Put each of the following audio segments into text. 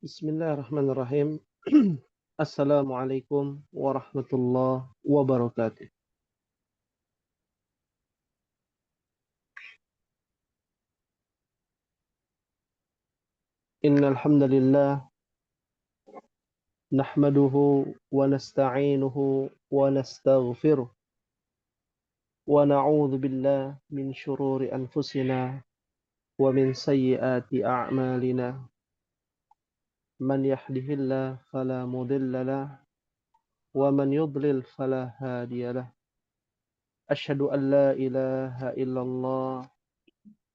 Bismillahirrahmanirrahim. Assalamualaikum warahmatullahi wabarakatuh. Innal hamdalillah nahmaduhu wa nasta'inuhu wa nastaghfiruh wa na'udzu billahi min shururi anfusina wa min sayyiati a'malina. Man yahdihillahu fala mudilla lahu wa man yudlil fala hadiya lahu. Asyhadu an la ilaha illallah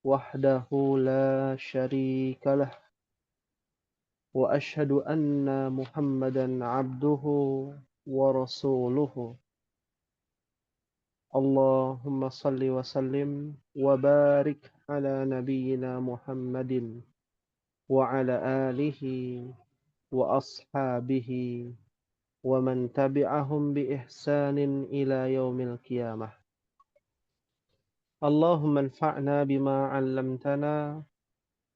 wahdahu la syarika lah. وأشهد أن محمدا عبده ورسوله اللهم صل وسلم وبارك على نبينا محمد وعلى آله وأصحابه ومن تبعهم بإحسان إلى يوم القيامة اللهم انفعنا بما علمتنا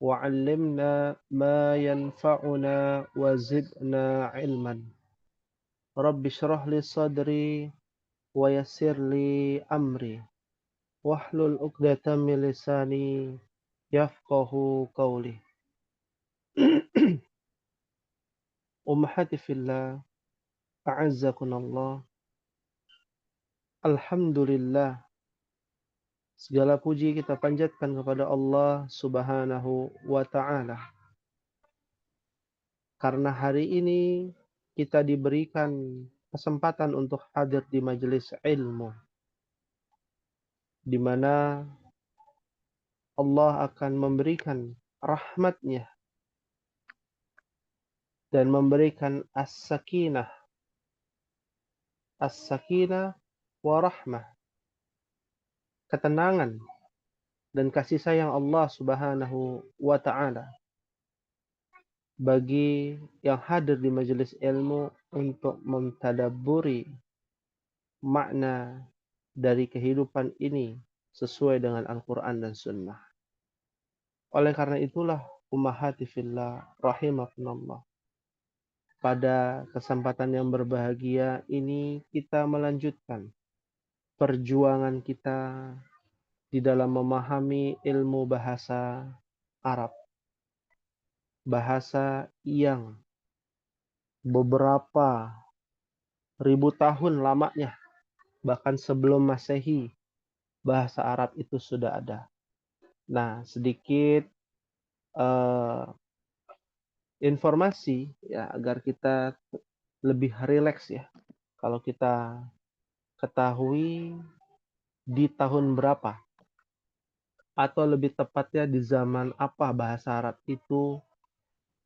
وعلمنا ما ينفعنا وزدنا علما رب اشرح لي صدري ويسر لي أمري واحلل عقدة من لساني يفقه قولي. Ummahati fillah, a'azzakunallah. Alhamdulillah, segala puji kita panjatkan kepada Allah Subhanahu wa ta'ala. Karena hari ini kita diberikan kesempatan untuk hadir di majelis ilmu, di mana Allah akan memberikan rahmatnya dan memberikan as-sakinah wa rahmah, ketenangan dan kasih sayang Allah Subhanahu wa ta'ala bagi yang hadir di majelis ilmu untuk mentadabburi makna dari kehidupan ini sesuai dengan Al-Quran dan Sunnah. Oleh karena itulah, ummahati fillah rahimakumullah, pada kesempatan yang berbahagia ini kita melanjutkan perjuangan kita di dalam memahami ilmu bahasa Arab. Bahasa yang beberapa ribu tahun lamanya, bahkan sebelum Masehi, bahasa Arab itu sudah ada. Nah, sedikit informasi ya agar kita lebih rileks ya. Kalau kita ketahui di tahun berapa, atau lebih tepatnya di zaman apa bahasa Arab itu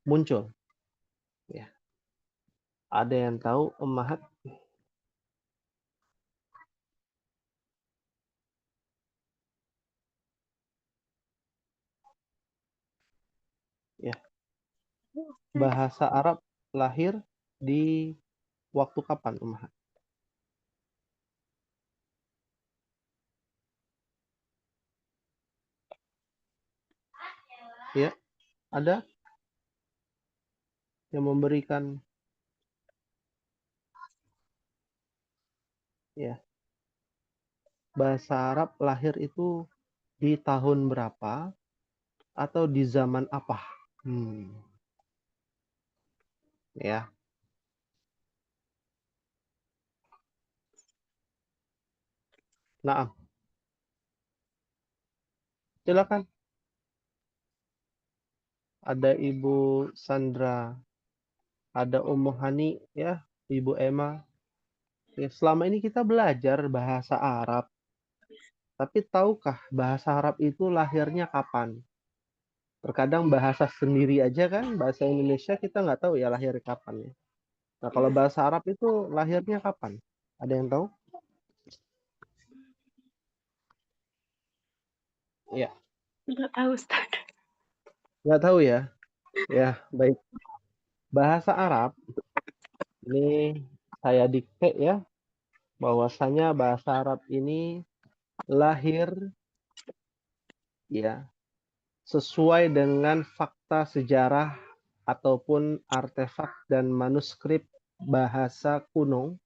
muncul. Ya. Ada yang tahu, Ummahat? Ya. Bahasa Arab lahir di waktu kapan, Ummahat? Ya, ada yang memberikan ya. Bahasa Arab lahir itu di tahun berapa atau di zaman apa? Ya. Nah, silakan. Ada Ibu Sandra, ada Ummu Hani, ya, Ibu Emma. Ya, selama ini kita belajar bahasa Arab, tapi tahukah bahasa Arab itu lahirnya kapan? Terkadang bahasa sendiri aja kan, bahasa Indonesia kita nggak tahu ya lahirnya kapan ya. Nah, kalau bahasa Arab itu lahirnya kapan? Ada yang tahu? Ya. Nggak tahu, Ustaz. Nggak tahu ya? Ya, baik. Bahasa Arab, ini saya dikte ya, bahwasanya bahasa Arab ini lahir ya sesuai dengan fakta sejarah ataupun artefak dan manuskrip bahasa kuno,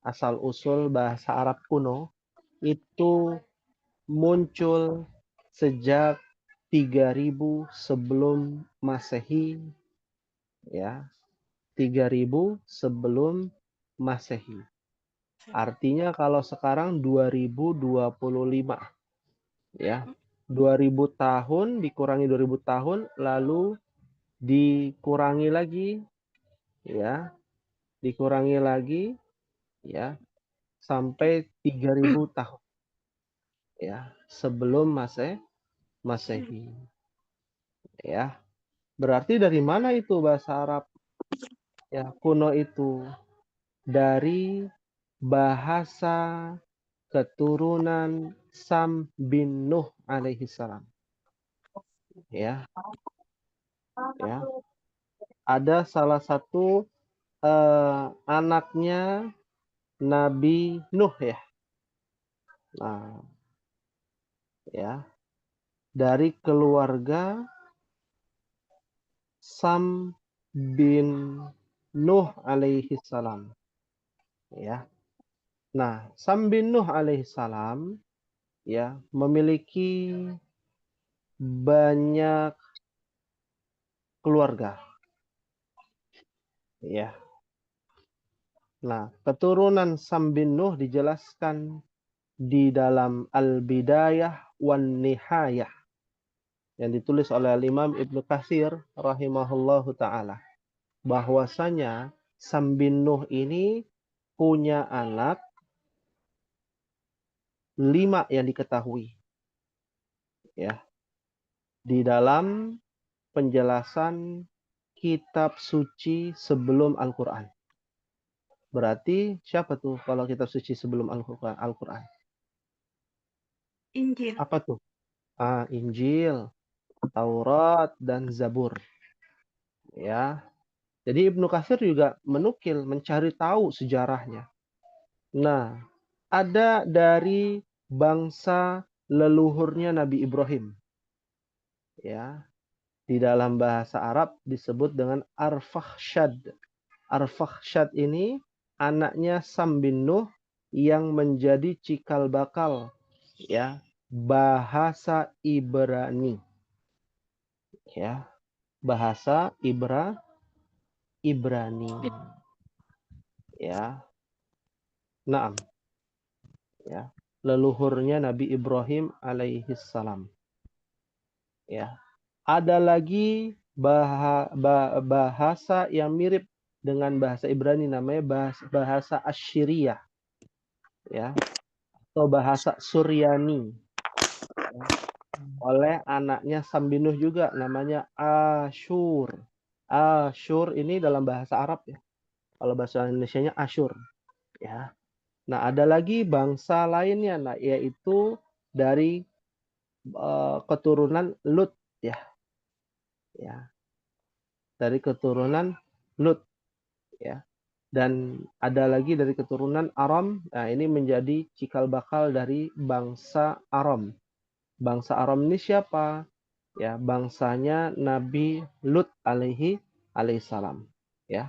asal-usul bahasa Arab kuno, itu muncul sejak 3000 sebelum Masehi, ya. 3000 sebelum Masehi. Artinya kalau sekarang 2025, ya. 2000 tahun dikurangi 2000 tahun, lalu dikurangi lagi, ya. Dikurangi lagi, ya, sampai 3000 tahun, ya, sebelum Masehi, ya. Berarti dari mana itu bahasa Arab, ya, kuno itu? Dari bahasa keturunan Sam bin Nuh alaihi salam, ya. Ya, ada salah satu anaknya Nabi Nuh, ya. Nah, ya, dari keluarga Sam bin Nuh alaihi salam, ya. Nah, Sam bin Nuh alaihi salam, ya, memiliki banyak keluarga, ya. Nah, keturunan Sam bin Nuh dijelaskan di dalam Al-Bidayah wan Nihayah yang ditulis oleh Imam Ibnu Katsir rahimahullahu taala, bahwasanya Sam bin Nuh ini punya anak 5 yang diketahui, ya, di dalam penjelasan kitab suci sebelum Al-Qur'an. Berarti siapa tuh kalau kitab suci sebelum Al-Qur'an? Injil. Apa tuh? Injil, Taurat, dan Zabur. Ya. Jadi Ibnu Katsir juga menukil, mencari tahu sejarahnya. Nah, ada dari bangsa leluhurnya Nabi Ibrahim. Ya. Di dalam bahasa Arab disebut dengan Arfakhshad. Arfakhshad ini anaknya Sam bin Nuh yang menjadi cikal bakal, ya, bahasa Ibrani, ya, bahasa Ibrani, ya. Naam, ya, leluhurnya Nabi Ibrahim alaihi salam, ya. Ada lagi bahasa yang mirip dengan bahasa Ibrani, namanya bahasa Asyiriyah, ya, atau bahasa Suryani, ya, oleh anaknya Sam bin Nuh juga, namanya Asyur. Asyur ini dalam bahasa Arab, ya. Kalau bahasa Indonesianya Asyur, ya. Nah, ada lagi bangsa lainnya, nah, yaitu dari keturunan Lut, ya. Ya, dari keturunan Lut, ya. Dan ada lagi dari keturunan Aram. Nah, ini menjadi cikal bakal dari bangsa Aram. Bangsa Aram ini siapa? Ya, bangsanya Nabi Lut alaihissalam, ya.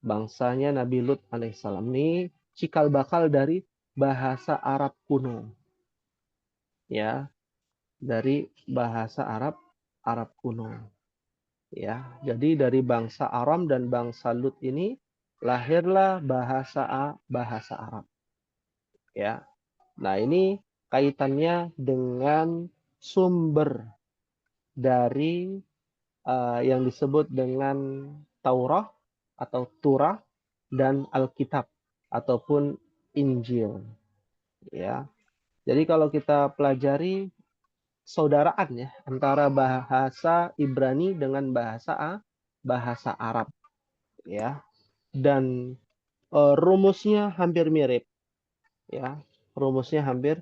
Bangsanya Nabi Lut alaihissalam ini cikal bakal dari bahasa Arab kuno, ya, dari bahasa Arab kuno, ya. Jadi dari bangsa Aram dan bangsa Lut ini lahirlah bahasa Arab, ya. Nah, ini kaitannya dengan sumber dari yang disebut dengan Taurah atau Turah dan Alkitab ataupun Injil, ya. Jadi kalau kita pelajari saudaraan, ya, antara bahasa Ibrani dengan bahasa Arab, ya, dan rumusnya hampir mirip, ya, rumusnya hampir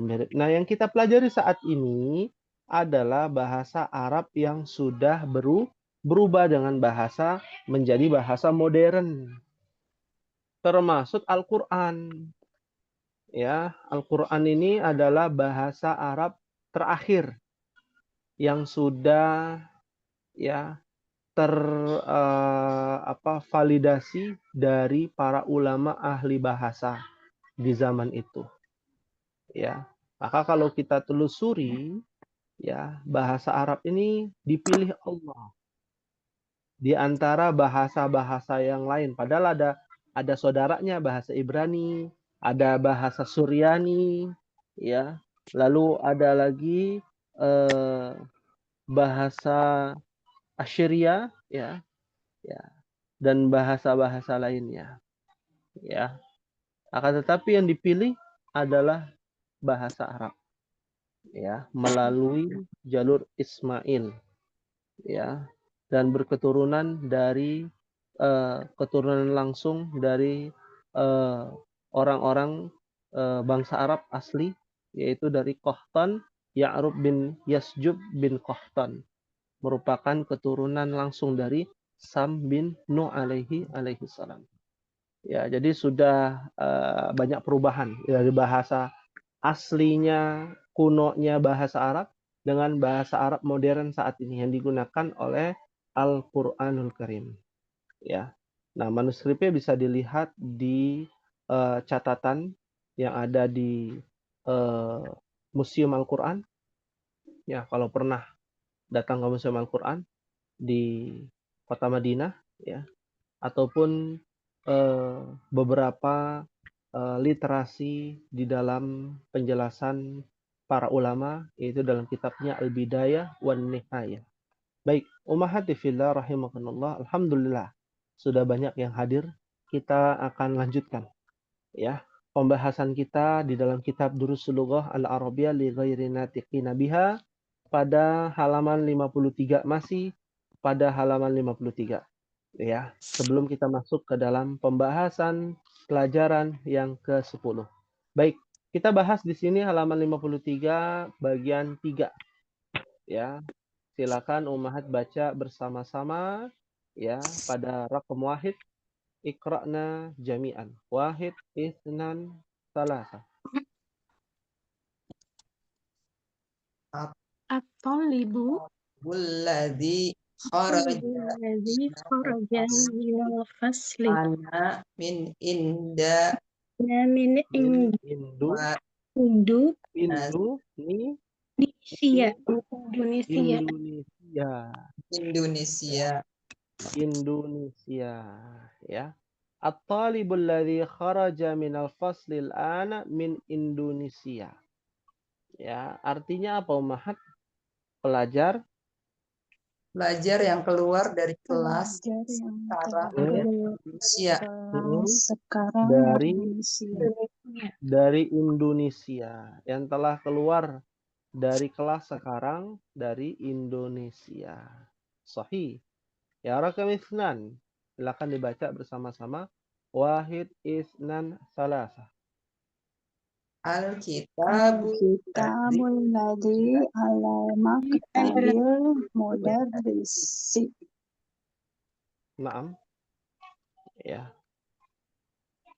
mirip. Nah, yang kita pelajari saat ini adalah bahasa Arab yang sudah berubah dengan bahasa menjadi bahasa modern, termasuk Al-Qur'an, ya. Al-Qur'an ini adalah bahasa Arab terakhir yang sudah, ya, validasi dari para ulama ahli bahasa di zaman itu. Ya, maka kalau kita telusuri, ya, bahasa Arab ini dipilih Allah di antara bahasa-bahasa yang lain. Padahal ada saudaranya bahasa Ibrani, ada bahasa Suryani, ya. Lalu ada lagi bahasa Assyria, ya, ya, dan bahasa-bahasa lainnya, ya. Akan tetapi yang dipilih adalah bahasa Arab, ya, melalui jalur Ismail, ya, dan berketurunan dari keturunan langsung dari orang-orang bangsa Arab asli, yaitu dari Qahtan, Ya'rub bin Yasjub bin Qahtan, merupakan keturunan langsung dari Sam bin Nuh alaihi salam. Ya, jadi sudah banyak perubahan dari bahasa aslinya, kunonya bahasa Arab dengan bahasa Arab modern saat ini yang digunakan oleh Al-Qur'anul Karim. Ya. Nah, manuskripnya bisa dilihat di catatan yang ada di Museum Al-Qur'an. Ya, kalau pernah datang ke Museum Al-Qur'an di Kota Madinah, ya, ataupun beberapa literasi di dalam penjelasan para ulama, yaitu dalam kitabnya Al-Bidayah wan Nihayah. Baik, ummahat fillah rahimakumullah, alhamdulillah sudah banyak yang hadir. Kita akan lanjutkan, ya, pembahasan kita di dalam kitab Durusul Lughah Al-Arabiyyah li ghairi natiqina biha pada halaman 53, masih pada halaman 53. Ya, sebelum kita masuk ke dalam pembahasan pelajaran yang ke-10. Baik, kita bahas di sini halaman 53 bagian 3. Ya, silakan ummahat baca bersama-sama, ya, pada raqam wahid. Iqra'na jami'an. Wahid, itsnan, salasa. At-talibu Alladzi kharaja minal fasli ana min inda min Indu Indonesia. Indonesia. Ya. At-talibul ladzi kharaja minal faslil ana min Indonesia. Ya, artinya apa, ummahat? Pelajar yang keluar dari kelas sekarang Indonesia. Dari Indonesia, yang telah keluar dari kelas sekarang dari Indonesia. Sahih. Ya, rakam itsnan. Silakan dibaca bersama-sama. Wahid, itsnan, salasa. Al-kitabul ladzi ala maktabil mudarrisi. Naam. Ya.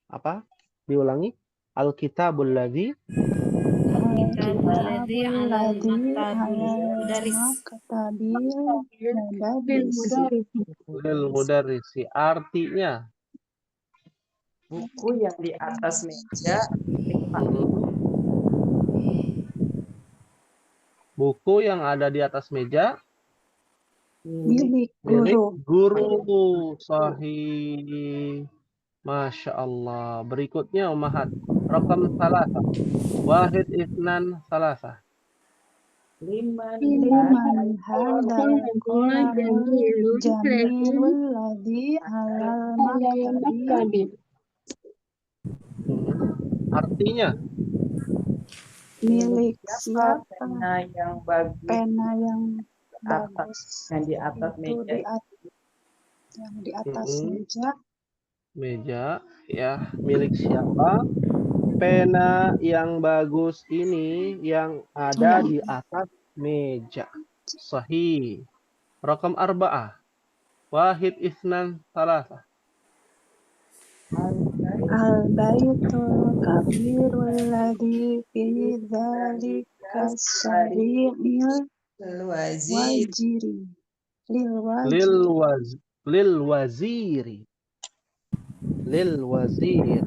Apa? Diulangi. Al-kitabul ladzi ala maktabil mudarrisi. Artinya buku yang di atas meja. Buku yang ada di atas meja milik guru. Sahih. Masya Allah. Berikutnya ummahat. Rakam salasa. Wahid, itsnan, salasa. liman hadal jamilul ladzi alal maktabi. Artinya Milik siapa pena yang bagus yang di atas meja, yang di atas meja, ya, milik siapa pena yang bagus ini yang ada di atas meja. Sahih. Rakam arba'ah. Wahid, itsnan, salasa. Al-baitul kabirul ladzi fi dzalika syari'il wajiri. Lil lil waziri. Lil wazir.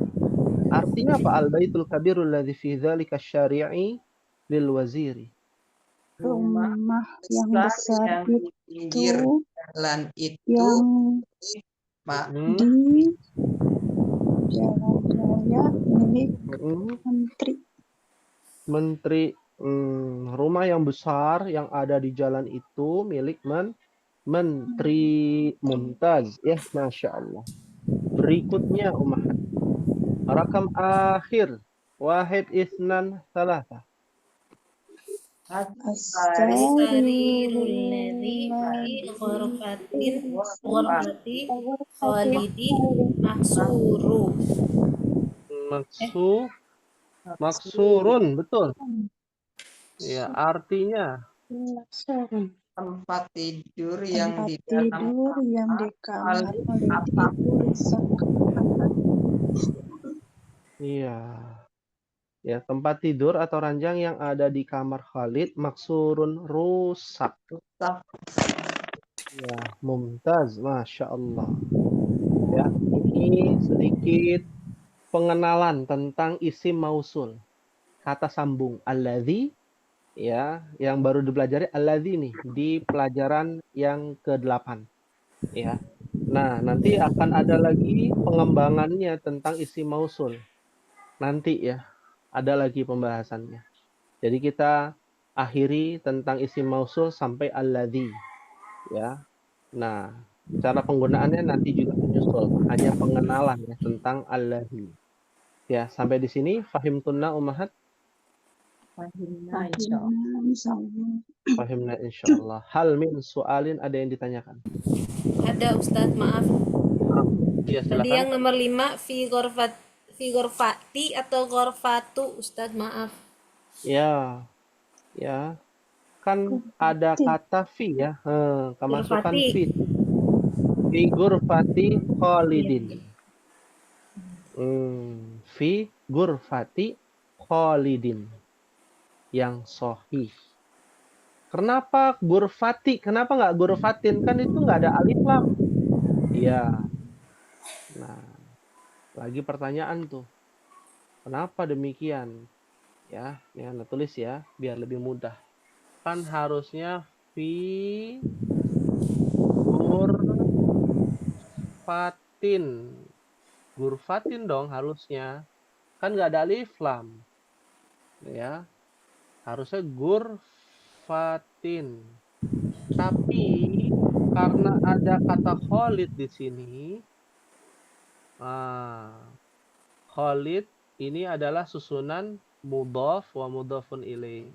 Artinya apa? Al-baitul kabirul ladzi fi dzalika syari'i lil waziri. rumah yang besar yang di pinggir itu jalan itu yang Pak di jalan raya milik menteri. Menteri. Rumah yang besar yang ada di jalan itu milik Menteri Mumtaz. Ya, Masya Allah. Berikutnya Ummahat. Rakam akhir. Wahid isnan salasa. As-sarirul ladzi fi ghurfati Khalidi maksuru. Maksurun, betul. Ya, artinya tempat tidur yang Tempat di dalam tidur yang di kamar Khalid Khalid itu rusak. iya. Ya, tempat tidur atau ranjang yang ada di kamar Khalid maksurun rusak. rusak. Ya, Mumtaz, Masya Allah. Ya, ini sedikit pengenalan tentang isim mausul. Kata sambung alladzi, ya, yang baru dipelajari alladzi nih di pelajaran yang ke-8. Ya. Nah, nanti akan ada lagi pengembangannya tentang isim mausul. Nanti ya, ada lagi pembahasannya. Jadi kita akhiri tentang isim mausul sampai alladzi, ya. Nah, cara penggunaannya nanti juga menyusul. Hanya pengenalan ya tentang alladzi. Ya, sampai di sini fahimtunna ummahat? Fahimna insyaallah. Insyaallah. Fahimna insyaallah. Hal min su'alin, ada yang ditanyakan? Ada Ustadz, maaf. Ya, Tadi silakan. yang nomor 5 fi ghurfati atau ghurfatu, Ustadz, maaf. Ya. Ya. Kan ada kata fi ya. Kemasukan Ghurfati. fi. Fi ghurfati Khalidin. Fi ghurfati Khalidin. Yang sahih. Kenapa ghurfati? Kenapa nggak ghurfatin? Kan itu nggak ada alif lam. Iya. Nah, lagi pertanyaan tuh. Kenapa demikian? Ya, ini Anda tulis ya, biar lebih mudah. Kan harusnya fi ghurfatin. Ghurfatin dong harusnya. Kan nggak ada alif lam. Ya. Harusnya ghurfatin. Tapi karena ada kata Khalid di sini, Khalid ini adalah susunan mudhaf wa mudhafun ilaih.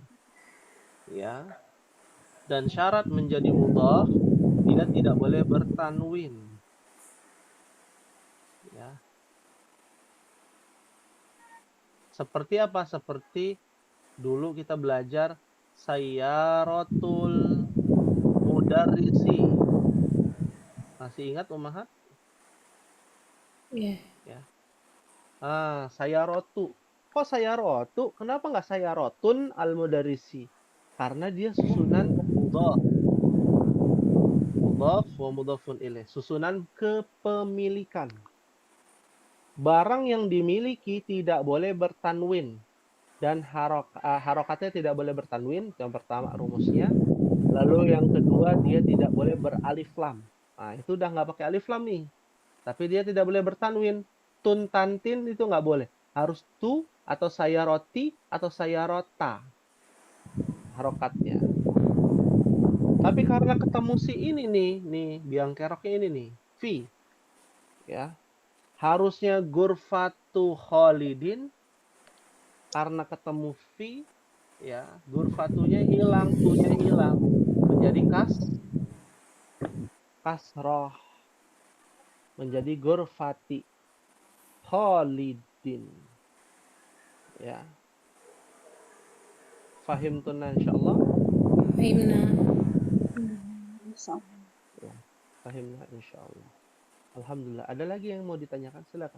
Ya. Dan syarat menjadi mudhaf, dia tidak boleh bertanwin. Ya. Seperti apa? Seperti dulu kita belajar sayyaratul mudarrisi. Masih ingat Ummahat? Iya. Ya. Sayarotu. Kok sayarotu? Kenapa nggak sayarotun al-mudarrisi? Karena dia susunan mudhaf. Mudhaf wa mudhafun ilaih. Susunan kepemilikan. Barang yang dimiliki tidak boleh bertanwin. Dan harokatnya tidak boleh bertanwin. Yang pertama rumusnya. Lalu yang kedua dia tidak boleh beralif lam. Nah, itu udah nggak pakai alif lam nih. Tapi dia tidak boleh bertanwin. Tun tantin itu nggak boleh. Harus tu atau sayaroti atau sayarota. Harokatnya. Tapi karena ketemu si ini nih biang keroknya ini nih, fi. Ya. Harusnya ghurfatu Khalidin, karena ketemu fi, ya, ghurfatunya hilang, tunya hilang. Menjadi kasroh. Menjadi ghurfati Khalidin. Ya. Fahimtuna insyaallah. Fahimna. Ya. Fahimna insyaallah. Alhamdulillah. Ada lagi yang mau ditanyakan? Silakan.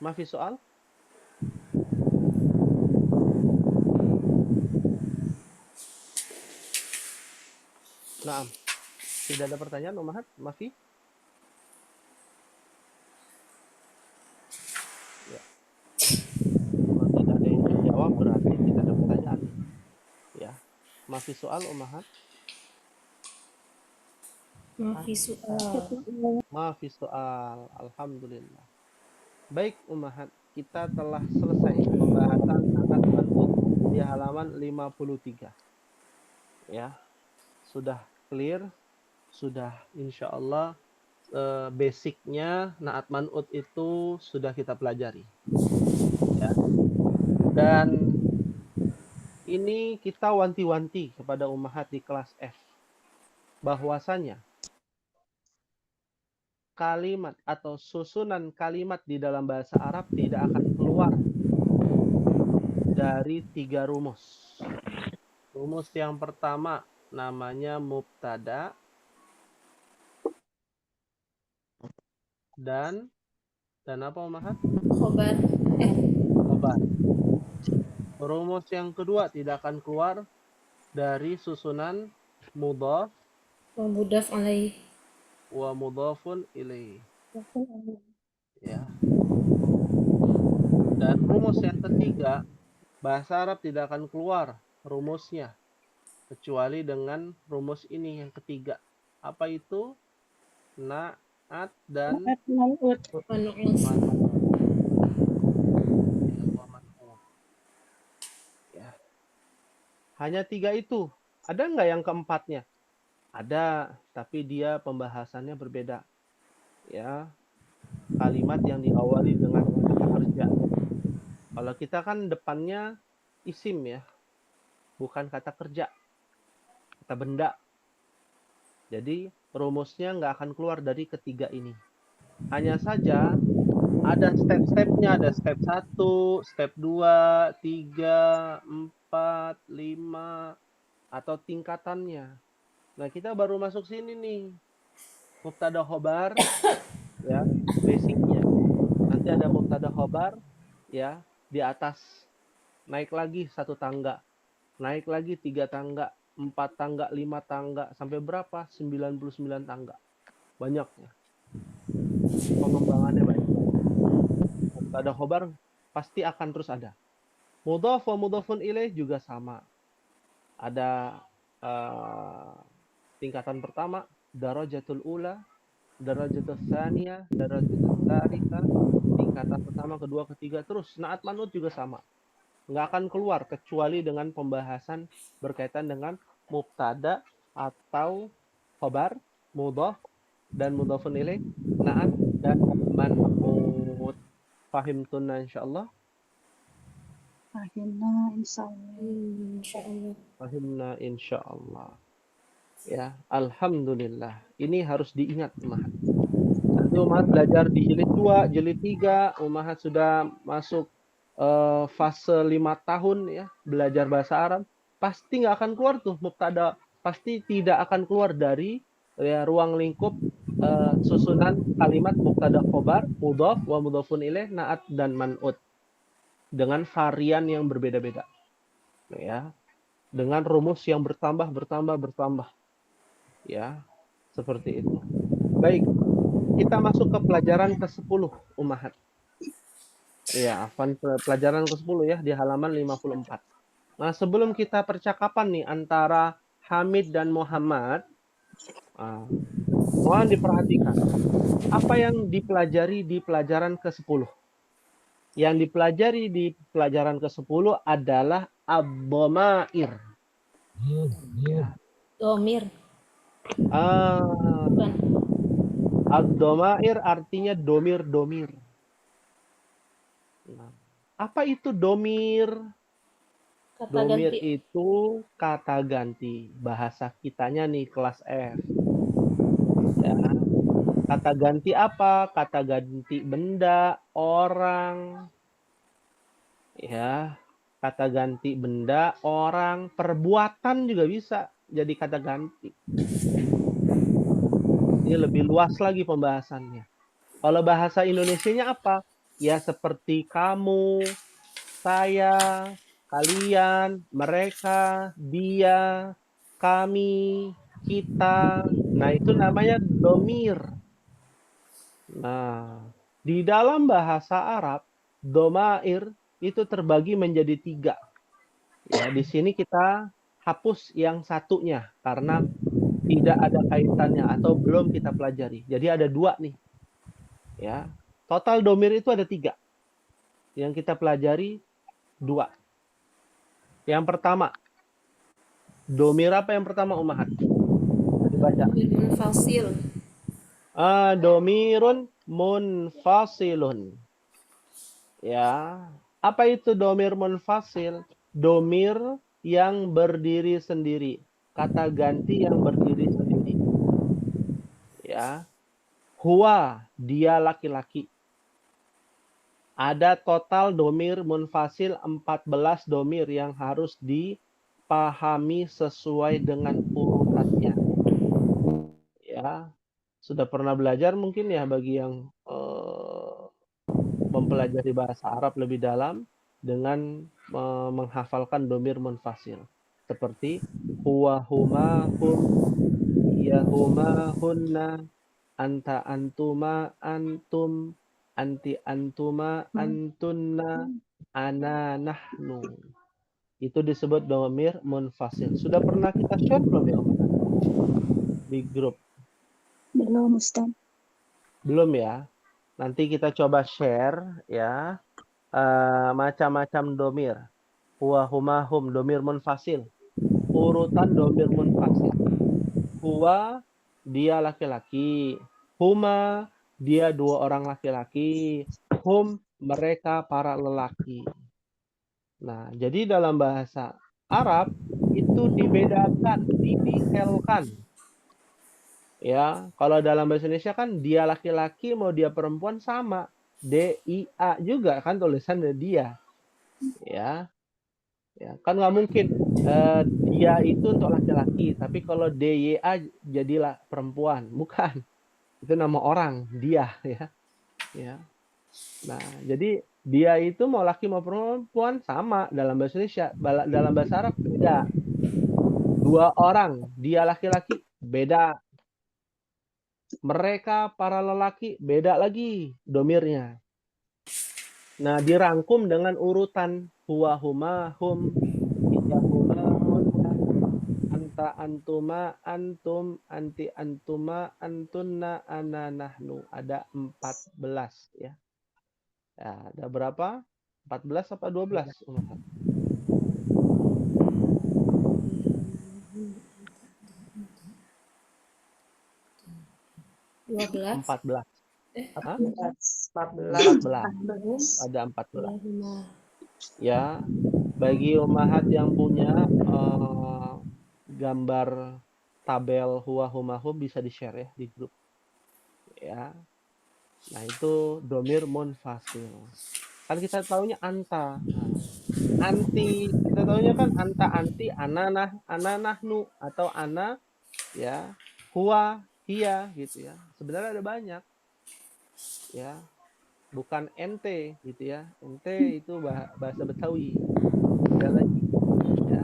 Mafi soal? Naam. Tidak ada pertanyaan, Umahat? Mafi? Ya. Kalau tidak ada yang menjawab, berarti tidak ada pertanyaan. Ya. Mafi soal, Umahat? Mafi soal. Mafi soal. Alhamdulillah. Baik, Umahat. Kita telah selesai pembahasan naat man'ut di halaman 53. Ya. Sudah clear. Sudah insya Allah basicnya naat man'ut itu sudah kita pelajari. Ya. Dan ini kita wanti-wanti kepada Ummahat di kelas F bahwasanya kalimat atau susunan kalimat di dalam bahasa Arab tidak akan keluar dari 3 rumus. Rumus yang pertama namanya mubtada dan apa, Ummahat? Khobar. Khobar. Rumus yang kedua tidak akan keluar dari susunan mudhaf Wa mudaf alaih. wa mudhafun ilaih. Ya. Dan rumus yang ketiga, bahasa Arab tidak akan keluar rumusnya kecuali dengan rumus ini yang ketiga. Apa itu? Naat dan man'ut. Manu'us. Ya. Hanya 3 itu. Ada nggak yang keempatnya? Ada, tapi dia pembahasannya berbeda. Ya, kalimat yang diawali dengan kata kerja. Kalau kita kan depannya isim ya, bukan kata kerja, kata benda. Jadi rumusnya nggak akan keluar dari ketiga ini. Hanya saja ada step-stepnya, ada step 1, step 2, 3, 4, 5, atau tingkatannya. Nah, kita baru masuk sini nih. Mubtada khobar, ya, basicnya. Nanti ada mubtada khobar, ya, di atas. Naik lagi 1 tangga. Naik lagi 3 tangga, 4 tangga, 5 tangga. Sampai berapa? 99 tangga. Banyaknya. Pengembangannya banyak. Mubtada khobar pasti akan terus ada. Mudhaf wa mudhafun ilaih juga sama. Ada tingkatan pertama, darajatul ula, darajatul tsaniyah, darajatul tsalitsah, tingkatan pertama, kedua, ketiga, terus. Naat man'ut juga sama. Nggak akan keluar kecuali dengan pembahasan berkaitan dengan mubtada atau khobar, mudhaf, dan mudhafun ilaih, naat, dan man'ut. Fahimtunna insyaallah? Akhirnya insyaallah. Insyaallah. Fahimna insyaallah. Ya, alhamdulillah. Ini harus diingat, Umahat. Nanti Umahat belajar di jilid 2, jilid 3, Umahat sudah masuk fase 5 tahun ya, belajar bahasa Arab. Pasti nggak akan keluar tuh mubtada, pasti tidak akan keluar dari ya, ruang lingkup susunan kalimat mubtada khobar, mudhaf wa mudhafun ilaih, naat dan man'ut dengan varian yang berbeda-beda. Ya. Dengan rumus yang bertambah. Ya, seperti itu. Baik, kita masuk ke pelajaran ke-10, Umahat. Ya, pelajaran ke-10 ya, di halaman 54. Nah, sebelum kita percakapan nih antara Hamid dan Muhammad, mohon diperhatikan. Apa yang dipelajari di pelajaran ke-10? Yang dipelajari di pelajaran ke-10 adalah ad-dhamair. Domir. Bukan. Ad-dhamair artinya domir. Nah, apa itu domir? Kata Domir ganti. itu kata ganti. Bahasa kitanya nih kelas F. Ya. Kata ganti apa? Kata ganti benda, orang. Ya. Kata ganti benda, orang, perbuatan juga bisa jadi kata ganti. Ini lebih luas lagi pembahasannya. Kalau bahasa Indonesianya apa? Ya seperti kamu, saya, kalian, mereka, dia, kami, kita. Nah, itu namanya domir. Nah, di dalam bahasa Arab, domair itu terbagi menjadi 3. Ya, di sini kita hapus yang satunya karena tidak ada kaitannya atau belum kita pelajari. Jadi ada 2 nih. Ya, total domir itu ada 3. Yang kita pelajari 2. Yang pertama, domir apa yang pertama, Ummahat? Dibaca. Domir munfasil. Domirun munfasilun. Ya, apa itu domir munfasil? Domir yang berdiri sendiri. Kata ganti yang berdiri sendiri. Ya. Huwa, dia laki-laki. Ada total domir munfasil 14 domir yang harus dipahami sesuai dengan urutannya. Ya, sudah pernah belajar mungkin ya bagi yang mempelajari bahasa Arab lebih dalam dengan menghafalkan domir munfasil. Seperti huwa, huma, hum, iya, huma, hunna, anta, antuma, antum, anti, antuma, antunna, ana, nahnu. Itu disebut domir munfasil. Sudah pernah kita share belum ya, Om? Di grup? Belum, Ustaz. Belum ya? Nanti kita coba share ya. Macam-macam domir. Huwa, huma, hum, domir munfasil. Urutan domir munfasil. Huwa, dia laki-laki. Huma, dia 2 orang laki-laki. Hum, mereka para lelaki. Nah, jadi dalam bahasa Arab itu dibedakan, didetailkan. Ya, kalau dalam bahasa Indonesia kan dia laki-laki mau dia perempuan sama. D-I-A juga kan tulisannya dia. Ya. Ya, kan nggak mungkin dia itu untuk laki-laki, tapi kalau D-Y-A jadilah perempuan. Bukan. Itu nama orang, dia ya. Ya. Nah, jadi dia itu mau laki mau perempuan sama dalam bahasa Indonesia. Dalam bahasa Arab beda. 2 orang, dia laki-laki beda. Mereka para lelaki beda lagi domirnya. Nah, dirangkum dengan urutan huwa, huma, hum, iya, huma, hunna, anta, antuma, antum, anti, antuma, antunna, ana, nahnu. Ada 14 ya. Ya, ada berapa? 14 apa 12? 12. 14. Hah? 14. 14. Ada 14. Allahumma. Ya, bagi Ummahat yang punya gambar tabel huwa, huma, hum bisa di-share ya di grup. Ya. Nah, itu domir munfasil. Kan kita taunya anta. Nah, anti, kita taunya kan anta, anti, ana, nahnu, atau ana, ya, huwa, hiya, gitu ya. Sebenarnya ada banyak. Ya, bukan ente, gitu ya. Ente itu bahasa Betawi. Ada lagi. Ya.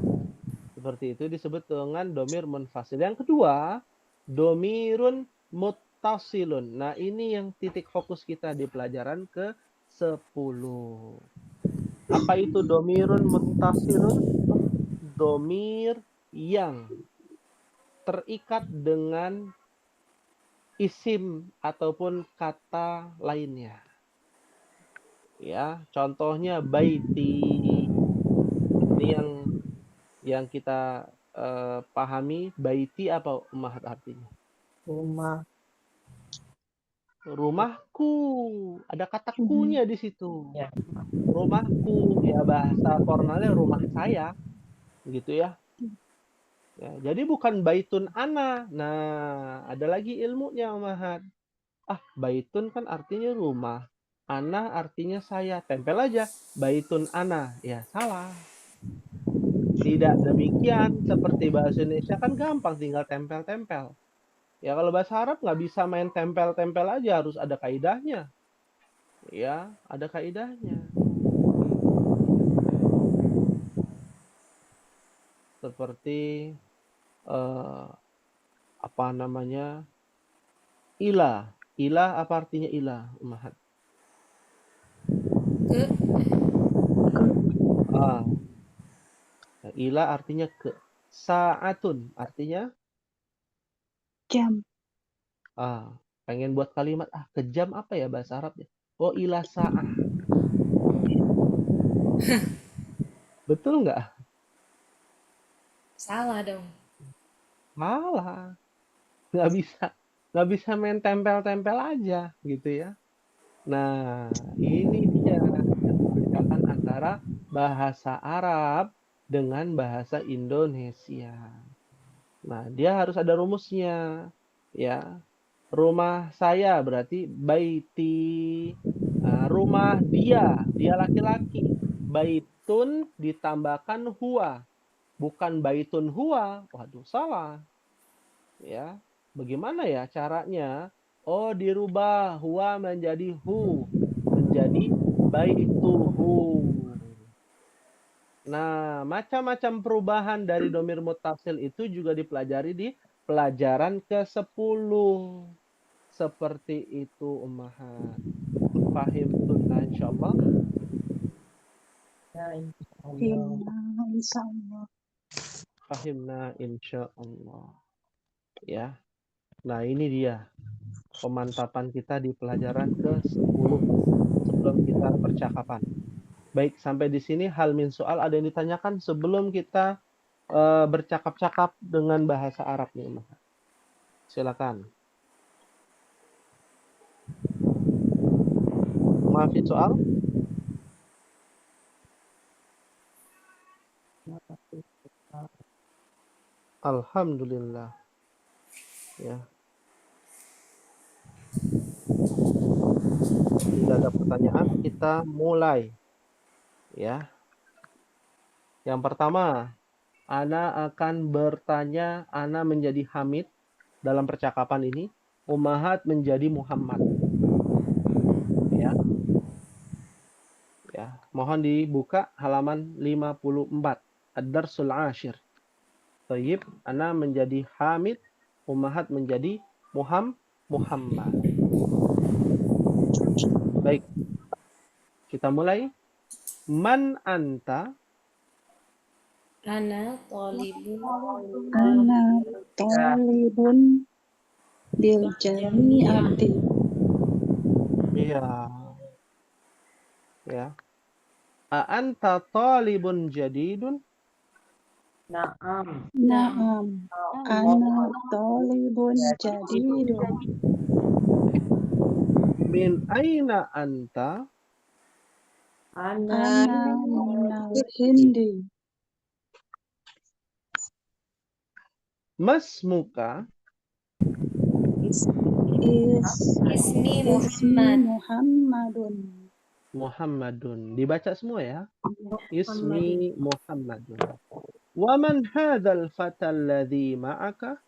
Seperti itu disebut dengan domir munfasil. Yang kedua, domirun muttasilun. Nah, ini yang titik fokus kita di pelajaran ke-10. Apa itu domirun muttasilun? Domir yang terikat dengan isim ataupun kata lainnya. Ya, contohnya baiti. Ini yang kita pahami. Baiti apa Ummahat artinya? Rumah. Rumahku. Ada kata kunya di situ. Ya. Rumahku. Ya, bahasa formalnya rumah saya. Gitu ya. Ya, jadi bukan baitun ana. Nah, ada lagi ilmunya Ummahat. Baitun kan artinya rumah. Ana artinya saya. Tempel aja. Baitun ana. Ya, salah. Tidak demikian. Seperti bahasa Indonesia kan gampang. Tinggal tempel-tempel. Ya, kalau bahasa Arab nggak bisa main tempel-tempel aja. Harus ada kaidahnya. Ya, ada kaidahnya. Seperti apa namanya? Ilah. Ilah apa artinya ilah, Ummahat? Ke Ah, ilah artinya ke. Sa'atun artinya Jam. pengen buat kalimat kejam apa ya bahasa Arabnya? Oh, ilah sa'ah. Betul nggak? salah dong. Malah nggak bisa main tempel-tempel aja gitu ya. Nah, ini dia yang membedakan antara bahasa Arab dengan bahasa Indonesia. Nah, dia harus ada rumusnya, ya. Rumah saya berarti baiti. Nah, rumah dia laki-laki. Baitun ditambahkan huwa, bukan baitun huwa. Waduh, salah. Ya, bagaimana ya caranya? Oh, dirubah huwa menjadi hu, menjadi baituhu. Nah, macam-macam perubahan dari domir muttasil itu juga dipelajari di pelajaran ke-10. Seperti itu, Ummahat. Fahim tunna insyaallah. Ya, insyaallah. Inna insyaallah. Fahimna insyaallah. Ya. Nah, ini dia pemantapan kita di pelajaran ke-10 sebelum kita percakapan. Baik, sampai di sini hal min soal ada yang ditanyakan sebelum kita bercakap-cakap dengan bahasa Arab nih, Ummahat. Silakan. Maafin soal? Alhamdulillah. Ya. Tidak ada pertanyaan, kita mulai. Ya. Yang pertama, Ana akan bertanya, Ana menjadi Hamid dalam percakapan ini, Ummahat menjadi Muhammad. Ya. Ya, mohon dibuka halaman 54. Ad-Darsul Ashir. Tayyib, Ana menjadi Hamid, Ummahat menjadi Muhammad. Baik. Kita mulai. Man anta? Ana thalibun Ana talibun bil jami'ati. Iya. Ya. Anta talibun jadidun? Naam. Naam. Ana talibun jadidun. Min aina anta? Ana Ana minal hindi. Masmuka? ismi Ismi Muhammad. Muhammadun. Muhammadun. Dibaca semua ya. Ismi Muhammadun. Wa man hadzal fata alladhi ma'aka?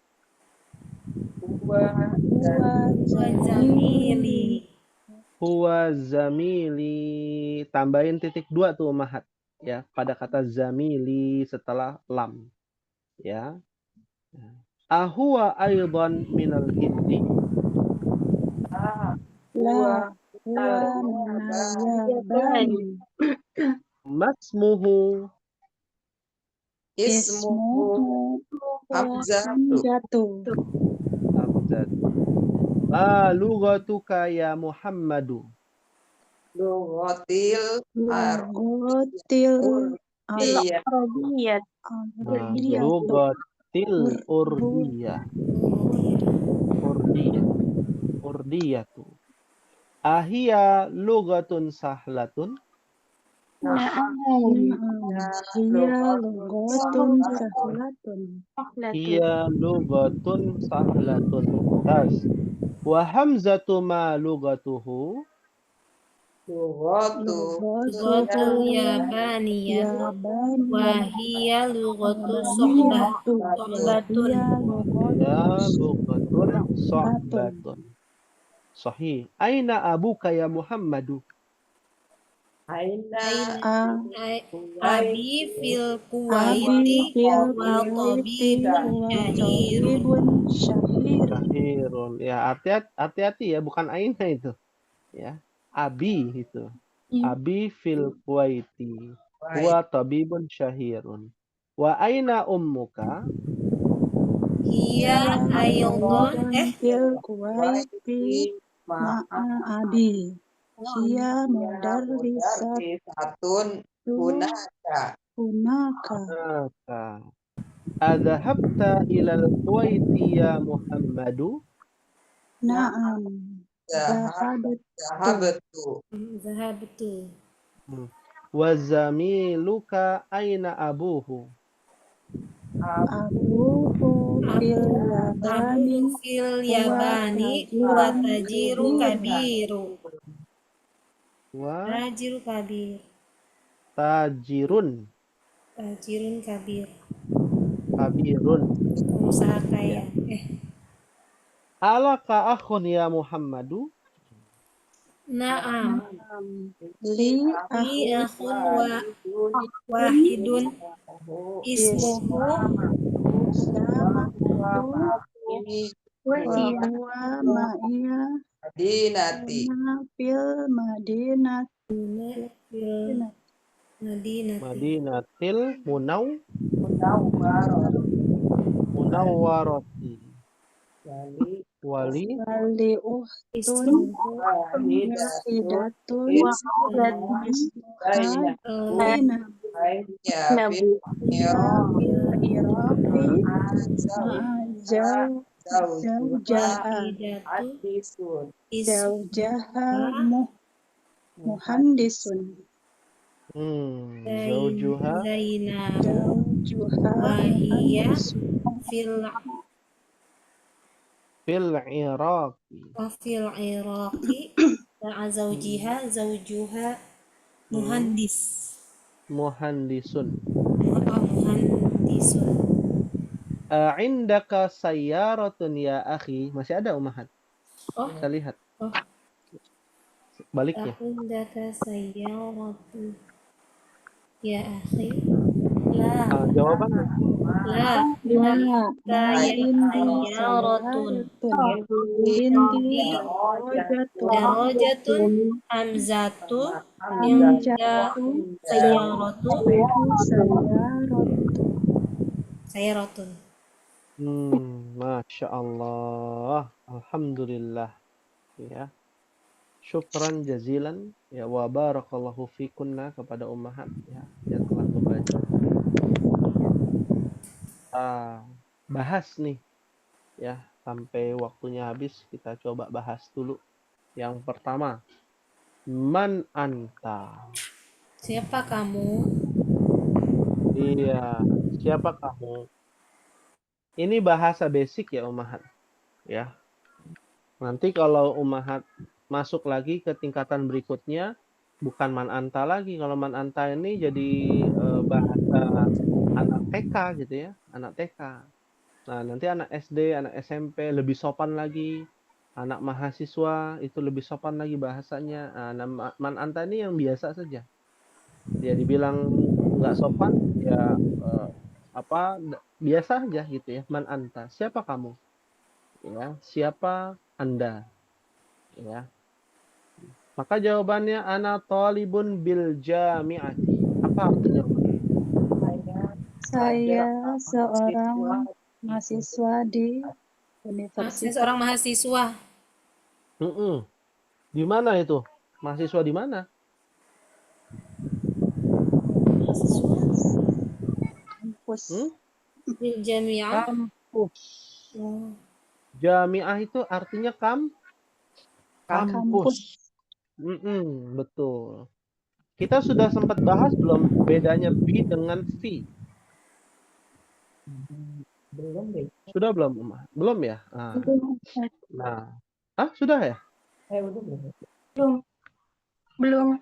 huwa Huwa Wa zamili. zamili. Huwa zamili. Tambahin titik 2 tuh, Mahat. Ya, pada kata zamili setelah lam. Ya. Ahuwa aidan minal hindi? La huwa minal yabani. Masmuhu? Ismuhu Hamzatu. Hamzatu. Hamzat. Ma lughatuka ya Muhammadu? Lughatil Lughatil Iya. Arabiyat. Lughatil urdiyah. Urdiyatu. Ahia lughatun sahlatun? Na'am. Hiya lughatun sahlatun. Hiya lughatun sahlatun. Mumtaz. Wa hamzatu ma lughatuhu? Lughatu Lughatul yabaniyah Yabani. wa hiya lughatu Yabaniyatu. sohbatun. Hiya Ya lughatun lughatun sahlatun. sahbatun. Sahih. Aina abuka ya Muhammadu? Aina Ain- ai- Abi fil Abi Kuwaiti fil wa kuwaiti tabibun wa syahirun. tabibun syahirun. Syahirun. Ya, hati-hati ya, bukan aina itu. Ya. Abi itu. Abi fil Kuwaiti wa tabibun syahirun. Wa aina ummuka? Hiya aydan Fil kuwaiti ma'a abi. Hiya mudarrisatun Satu hunaka. hunaka. Maka. Adhabta ilal Kuwaiti ya Muhammadu? Na'am. Zahabtu. Zahabtu. Zahabtu. Wa zamiluka aina abuhu? Abuhu fil yabani Abu fil yabani wa tajiru kabiru. Wa Tajiru kabir. tajirun Tajirun kabir. kabirun. Pengusaha kaya. Alaka akhun ya Muhammadu? Naam. li Li akhun akhun wahidun ismuhu Samatu wa Ini huwa ma'iya Madinati. fil madinati. fil Madinati. Madinatil Munawwarah. munawwarati. Wali Wali Wali uhtun Ismuhu wahidatun Ismuha ismuha Zainab. Zainab Ya fil Iraqi Zawjuha zawjaha wahidatu Hadisun. zawjaha ismuha muhandisun zaujuha Zainab zawjuha wahiyya muhandisun fil fil Iraqi. fil Iraqi ma'a zawjiha zawjuha muhandis. Muhandisun. Muhandisun. Indaka sayyaratun ya akhi? Masih ada Ummahat? Oh. Kita lihat. Oh. Baliknya. Indaka sayyaratu ya akhi. La. Jawabannya. La. Sayyaratun. Indi Darajatun hamzatu Hamzatu sayyaratu sayyaratu. sayyaratun. Masya Allah. Alhamdulillah. Ya. Syukran jazilan. Ya, wa barakallahu fikunna kepada ummahat ya, yang telah membaca. Bahas nih. Ya, sampai waktunya habis kita coba bahas dulu. Yang pertama, man anta? Siapa kamu? Iya, siapa kamu? Ini bahasa basic ya ummahat. Ya. Nanti kalau ummahat masuk lagi ke tingkatan berikutnya, bukan man anta lagi. Kalau man anta ini jadi bahasa anak TK gitu ya, anak TK. Nah, nanti anak SD, anak SMP lebih sopan lagi. Anak mahasiswa itu lebih sopan lagi bahasanya. Nah, man anta ini yang biasa saja. Dia dibilang nggak sopan, ya biasa aja gitu ya. Man anta, siapa kamu? Ya, siapa Anda? Ya. Maka jawabannya ana talibun bil jami'ati. Apa artinya? Saya seorang mahasiswa di Saya universitas. seorang mahasiswa. Di mana itu? Mahasiswa di mana? Kampus. Bil jami'ah. Kampus. Jami'ah itu artinya kampus. Betul. Kita sudah sempat bahas belum bedanya B dengan V? Belum deh. Sudah belum, Umar? Belum ya? Nah. Sudah ya? Belum.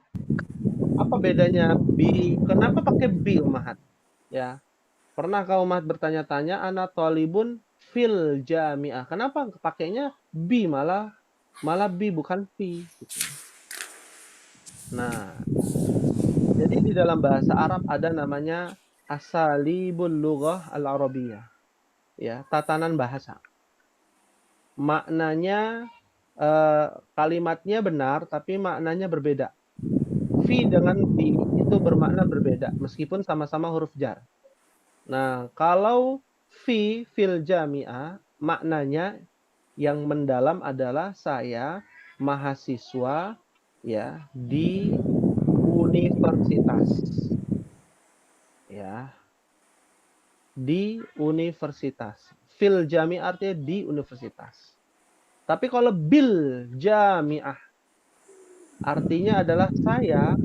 Apa bedanya B? Kenapa pakai B, Umar? Ya. Pernah kau Umar bertanya-tanya, ana talibun fil jami'ah. Kenapa pakainya B malah B bukan V? Nah, Jadi di dalam bahasa Arab ada namanya asalibul lughah al-arabiyyah. Ya, tatanan bahasa. Maknanya kalimatnya benar tapi maknanya berbeda. Fi dengan bi itu bermakna berbeda meskipun sama-sama huruf jar. Nah, kalau fil jami'ah maknanya yang mendalam adalah saya mahasiswa ya di universitas. Ya. Di universitas. Fil jami'ah artinya di universitas. Tapi kalau bil jami'ah artinya adalah saya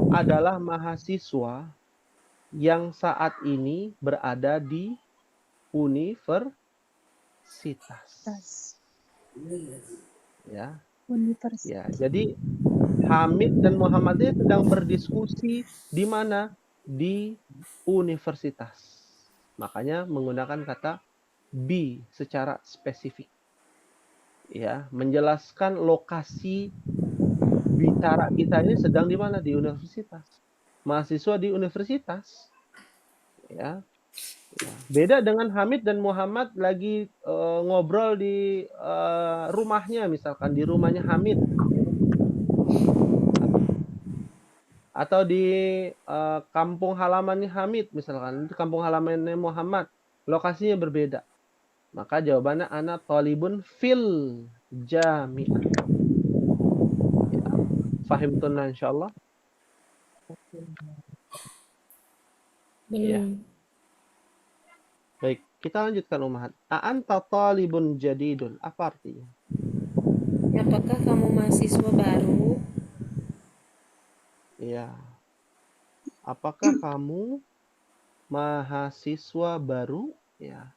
adalah mahasiswa yang saat ini berada di universitas. Tas. Ya. Universitas. Ya, jadi Hamid dan Muhammad ini sedang berdiskusi di mana? Di universitas. Makanya menggunakan kata bi secara spesifik. Ya, menjelaskan lokasi bicara kita ini sedang di mana? Di universitas. Mahasiswa di universitas. Ya. Ya. Beda dengan Hamid dan Muhammad lagi ngobrol di rumahnya, misalkan di rumahnya Hamid. Atau di kampung halamannya Hamid, misalkan di kampung halamannya Muhammad. Lokasinya berbeda. Maka jawabannya ana talibun fil jami'ah. Ya. Fahimtuna insyaallah. Ya. Belum. Baik, kita lanjutkan Ummahat. A'anta talibun jadidun. Apa artinya? Apakah kamu mahasiswa baru? Ya. Apakah kamu mahasiswa baru? Ya.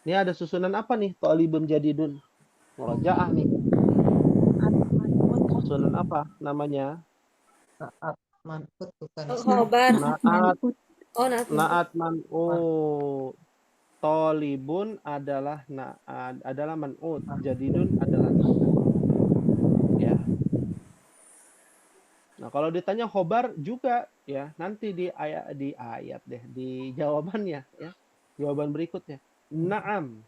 Ini ada susunan apa nih? Talibun jadidun. Murojaah nih. Susunan apa namanya? Naat manut bukan Oh, sih? khobar. Naat, Oh, naat manut. naat man'ut. Talibun adalah adalah man'ut. Jadidun adalah naat. Ya. Nah, kalau ditanya khobar juga ya, nanti di ayat deh, di jawabannya ya. Jawaban berikutnya. Naam.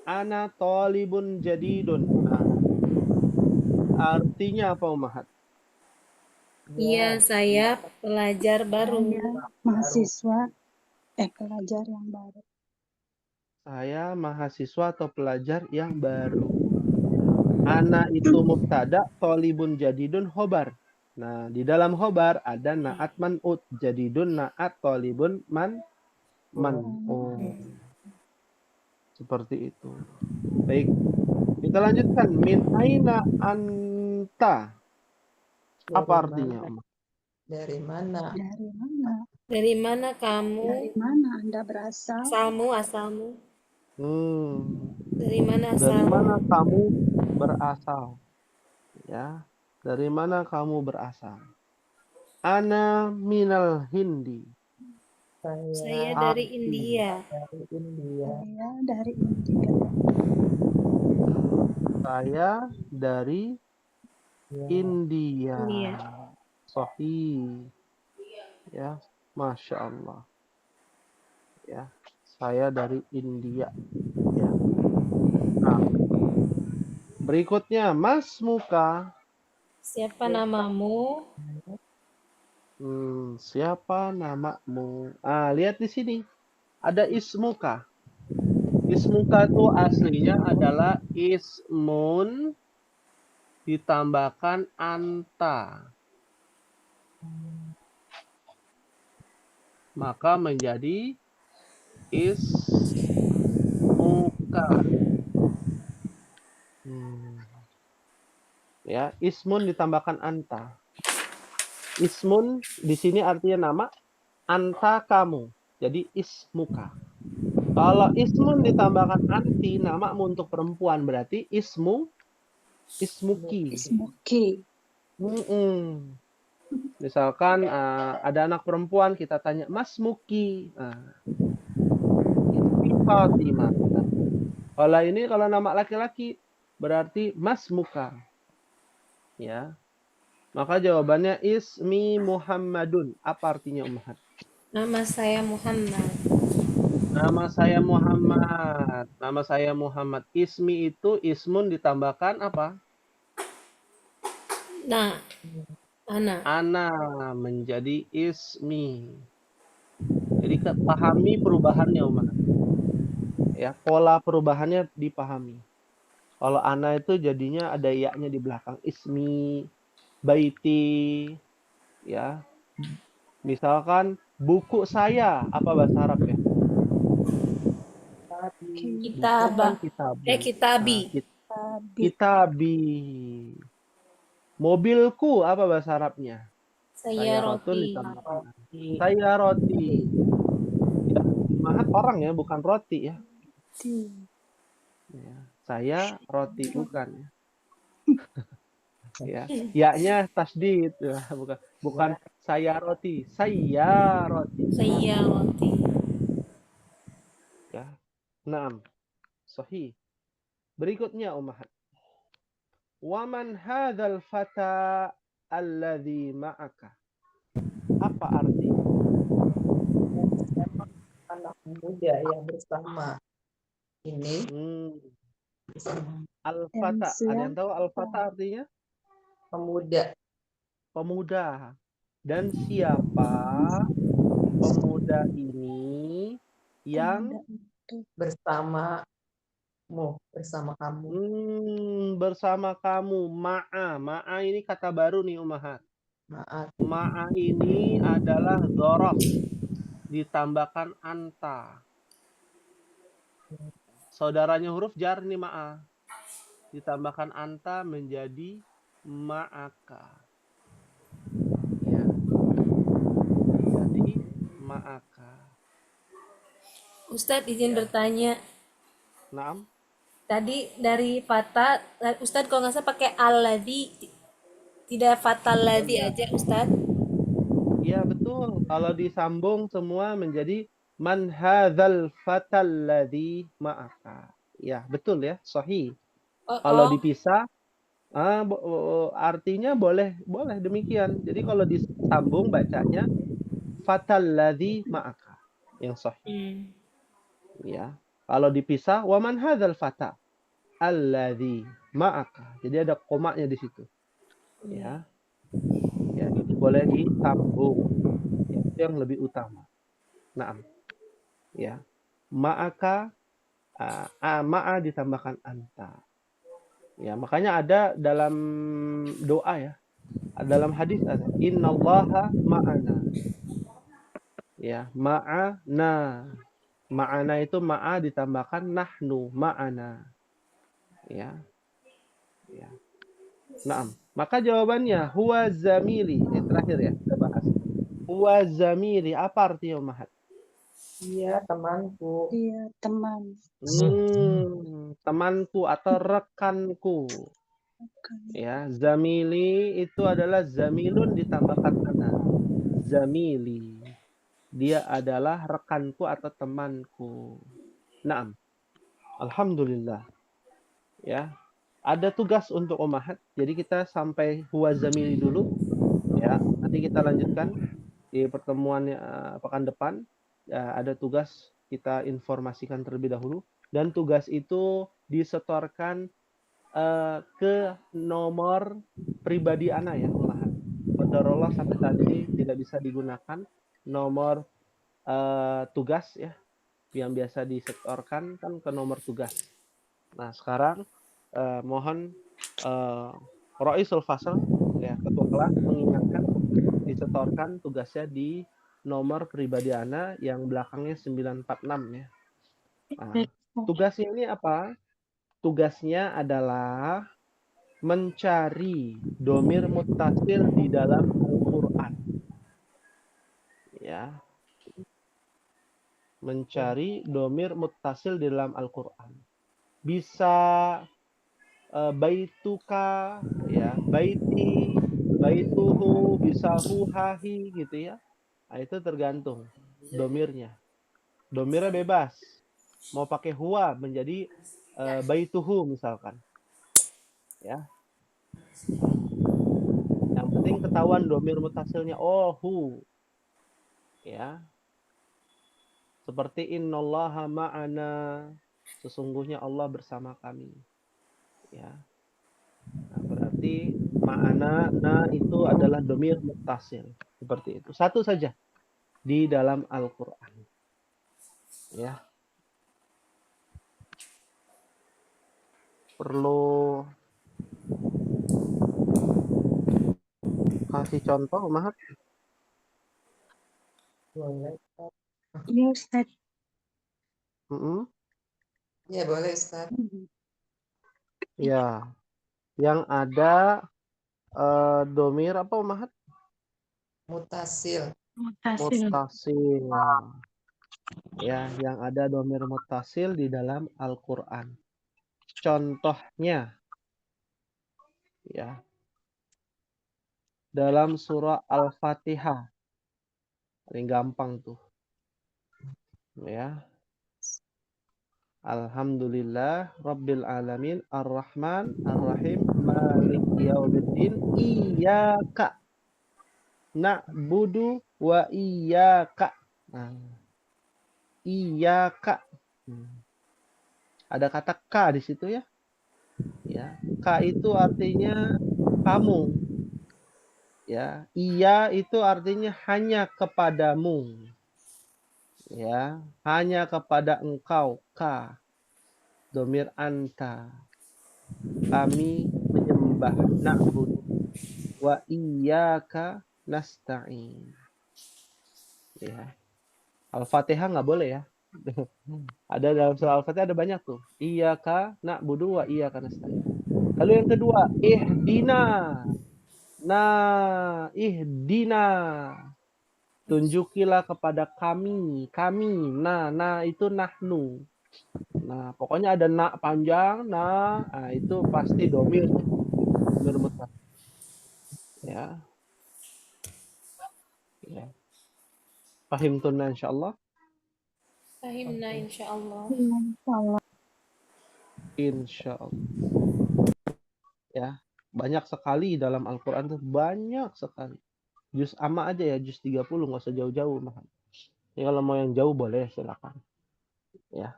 Ana talibun jadidun. Nah, artinya apa Ummahat? Iya, saya pelajar baru. Saya mahasiswa pelajar yang baru. Saya mahasiswa atau pelajar yang baru. Ana itu mubtada, talibun jadidun khobar. Nah, di dalam khobar ada naat man'ut. Jadidun naat talibun man'ut. Seperti itu. Baik. Kita lanjutkan. Min aina anta. Apa artinya? Dari mana? Dari mana? Dari mana kamu? Dari mana Anda berasal? Asalmu. Hmm. Dari mana Dari asalmu? mana kamu berasal? Ya. Dari mana kamu berasal? Ana minal Hindi. Saya Saya dari India. dari India. Saya dari India. Saya dari Ya. India. India. Sahih. Ya, Masya Allah. Ya, saya dari India. Ya. Nah, berikutnya, Mas Muka. Siapa namamu? Siapa namamu? Lihat di sini. Ada ismuka. Ismuka itu aslinya adalah ismun ditambahkan anta. Maka menjadi ismuka. Ya, ismun ditambahkan anta. Ismun di sini artinya nama, anta kamu. Jadi ismuka. Kalau ismun ditambahkan anti, namamu untuk perempuan berarti ismuki. Ismuki. Misalkan ada anak perempuan, kita tanya Mas Muki. Fatimah. Kalau ini kalau nama laki-laki berarti Mas Muka. Ya. Maka jawabannya ismi Muhammadun. Apa artinya Ummahat? Nama saya Muhammad. Nama saya Muhammad. Nama saya Muhammad. Ismi itu ismun ditambahkan apa? Nah, Ana. Ana menjadi ismi. Jadi pahami perubahannya Ummahat. Ya, pola perubahannya dipahami. Kalau ana itu jadinya ada ya-nya di belakang. Ismi, baiti, ya. Misalkan buku saya, apa bahasa Arab ya? Tadi. Buku kan Kitabah. kitabun. Kitabi. Nah, Tabi. kitabi. Mobilku, apa bahasa Arabnya? Saya Sayaratun roti. ditambahkan. Roti. Saya roti. Ya, Mahat orang ya, bukan roti ya. Ti. Ya, saya roti bukan ya. Ya-nya tasdid ya, bukan saya roti. Saya roti. Saya roti. Ya. Naam. Sahih. Berikutnya Ummahat. Waman hadzal fata alladzi ma'aka. Apa artinya? Anak muda yang bersama ini bersama Al-fata. Ada yang tahu al-fata artinya? pemuda. Pemuda. Dan siapa pemuda ini yang Bersamamu, bersama kamu. bersama kamu? Ma'a. Ma'a ini kata baru nih Ummahat. Maaf. Ma'a ini adalah dzaraf ditambahkan anta. Saudaranya huruf jar nih ma'a. Ditambahkan anta menjadi ma'aka. Ya. Jadi ma'aka. Ustadz izin Ya. bertanya. Naam. Tadi dari fata, Ustadz kalau nggak salah pakai alladzi, tidak fatal ladzi aja Ustadz. Iya betul. Kalau disambung semua menjadi man hadzal fatal ladzi ma'aka. Ya, betul ya, sahih. Kalau dipisah artinya boleh demikian. Jadi kalau disambung bacanya fatal ladzi ma'aka. Yang sahih. Ya. Kalau dipisah waman hadzal fata alladzi ma'aka. Jadi ada komanya di situ. Ya. Ya, itu boleh disambung. Ya, itu yang lebih utama. Naam. Ya. Ma'aka ma'a ditambahkan anta. Ya, makanya ada dalam doa ya. Dalam hadis ada innallaha ma'ana. Ya, ma'ana. Ma'ana itu ma'a ditambahkan nahnu ma'ana. Ya. Ya. Naam. Maka jawabannya huwa zamili. Terakhir ya, kita bahas. Huwa zamili. Apa artinya Ummahat? Dia temanku. Dia teman. Temanku atau rekanku. Ya, zamili itu adalah zamilun ditambahkan ana. Zamili. Dia adalah rekanku atau temanku. Naam. Alhamdulillah. Ya. Ada tugas untuk Ummahat. Jadi kita sampai huwa zamili dulu. Ya, nanti kita lanjutkan di pertemuan pekan depan. Ya, ada tugas kita informasikan terlebih dahulu dan tugas itu disetorkan ke nomor pribadi ana ya Ummahat. Qadarullah sampai saat ini tidak bisa digunakan nomor tugas ya yang biasa disetorkan kan ke nomor tugas. Nah, sekarang mohon Raisul Fasal ya ketua kelas mengingatkan disetorkan tugasnya di nomor pribadi ana yang belakangnya 946 ya. Nah, tugasnya ini apa? Tugasnya adalah mencari domir muttasil di dalam Al-Qur'an. Ya. Mencari domir muttasil di dalam Al-Qur'an. Bisa baituka ya, baiti, baituhu, bisa huhahi gitu ya. Nah, itu tergantung domirnya. Domirnya bebas. Mau pakai huwa menjadi baituhu misalkan. Ya. Yang penting penting ketahuan domir mutasilnya. Oh, hu. Ya. Seperti innallaha ma'ana. Sesungguhnya Allah bersama kami. Ya. Nah, berarti ma'ana na itu adalah domir mutasil. Seperti itu. Satu saja di dalam Al-Qur'an. Ya. Perlu kasih contoh, Mahat? Boleh, Ustaz. Iya, Ustaz. Mm-mm. Ya, boleh, Ustaz. Ya, yang ada domir apa, Mahat? Mutasil. Mutasil. Mutasil. Ya, yang ada domir mutasil di dalam Al-Qur'an. Contohnya, ya, dalam surah Al-Fatihah. Paling gampang tuh. Ya. Alhamdulillah Rabbil Alamin Ar-Rahman Ar-Rahim Malik Yaumiddin Iyyaka na'budu wa iyyaka. Nah, iyyaka. Ada kata ka di situ ya. Ya, ka itu artinya kamu. Ya, iya itu artinya hanya kepadamu. Ya, hanya kepada engkau, ka. Domir anta. Kami menyembah na'budu wa iyyaka nasta'in. Ya. Al-Fatihah nggak boleh ya. Ada dalam surah Al-Fatihah ada banyak tuh. Iyyaka na'budu wa iyyaka nasta'in. Lalu yang kedua, ihdina. Nah, ihdina. Tunjukilah kepada kami. Nah itu nahnu. Nah, pokoknya ada na panjang, nah itu pasti domir mutlak. Ya. Ya. Pahim tunna insyaallah. Fahimna insyaallah. Insyaallah. Ya, banyak sekali dalam Al-Qur'an tuh, banyak sekali. Juz amma aja ya, juz 30, nggak usah jauh-jauh, Mas. Ya, kalau mau yang jauh boleh silakan. Ya.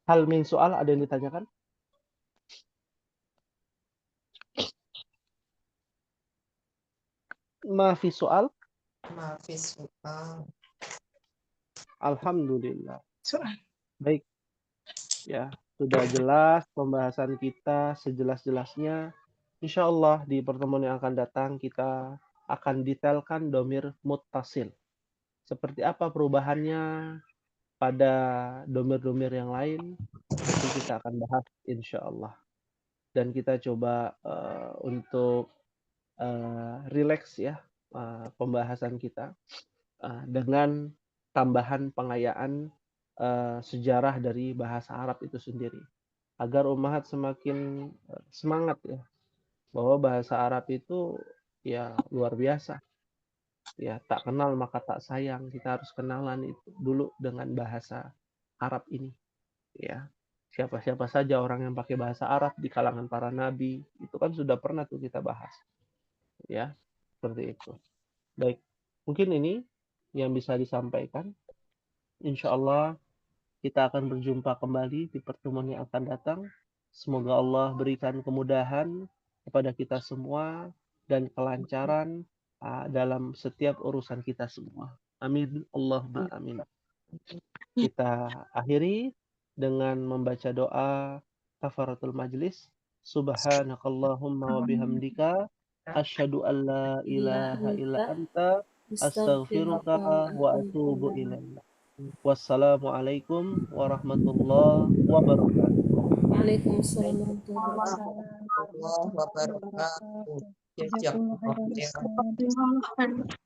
Hal min soal ada yang ditanyakan? Mafi soal? Mafi soal. Alhamdulillah. Soal. Baik. Ya, sudah jelas pembahasan kita sejelas-jelasnya. Insya Allah di pertemuan yang akan datang kita akan detailkan domir muttasil. Seperti apa perubahannya pada domir-domir yang lain, nanti kita akan bahas insya Allah. Dan kita coba untuk relax ya pembahasan kita dengan tambahan pengayaan sejarah dari bahasa Arab itu sendiri. Agar ummahat semakin semangat ya, bahwa bahasa Arab itu ya luar biasa. Ya, tak kenal maka tak sayang. Kita harus kenalan itu dulu dengan bahasa Arab ini. Ya, siapa-siapa saja orang yang pakai bahasa Arab di kalangan para nabi, itu kan sudah pernah tuh kita bahas. Ya, seperti itu. Baik, mungkin ini yang bisa disampaikan. Insya Allah kita akan berjumpa kembali di pertemuan yang akan datang. Semoga Allah berikan kemudahan kepada kita semua dan kelancaran dalam setiap urusan kita semua. Amin. Allahumma amin. Kita akhiri dengan membaca doa kafaratul majlis. Subhanakallahumma wa bihamdika asyhadu an la ilaha illa anta astaghfiruka wa atubu ilaik. Wassalamualaikum warahmatullahi wabarakatuh. Waalaikumsalam warahmatullahi Warahmatullahi wabarakatuh. Jazakumullah khairan, Ustaz.